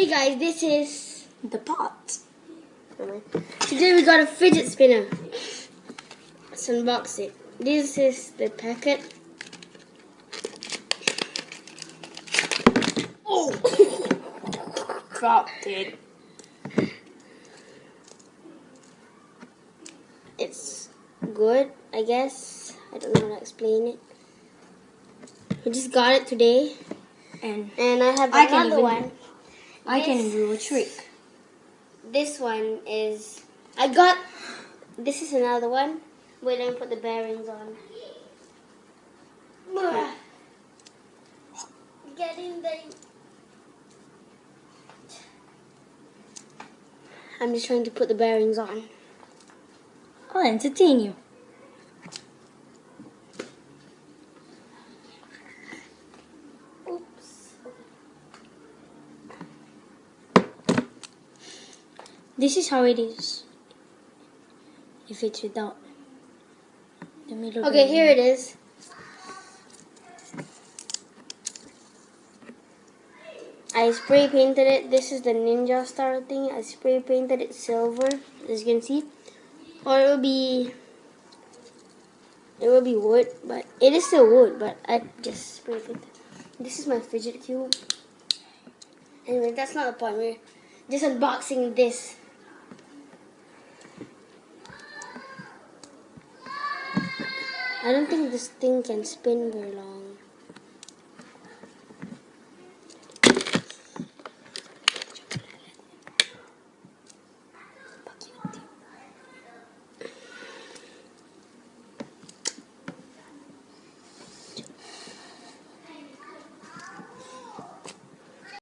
Hey guys, this is the pot. Today we got a fidget spinner. Let's unbox it. This is the packet. Oh, dropped it. It's good, I guess. I don't know how to explain it. We just got it today, and I have another one. I can do a trick. This one is This is another one. Wait, let me put the bearings on. Get in there. I'm just trying to put the bearings on. I'll entertain you. Oops. This is how it is. If it's without. Let me look. Okay, here it is. I spray painted it. This is the ninja star thing. I spray painted it silver, as you can see. Or it will be wood, but it is still wood, but I just spray painted. This is my fidget cube. Anyway, that's not the point. We're just unboxing this. I don't think this thing can spin very long.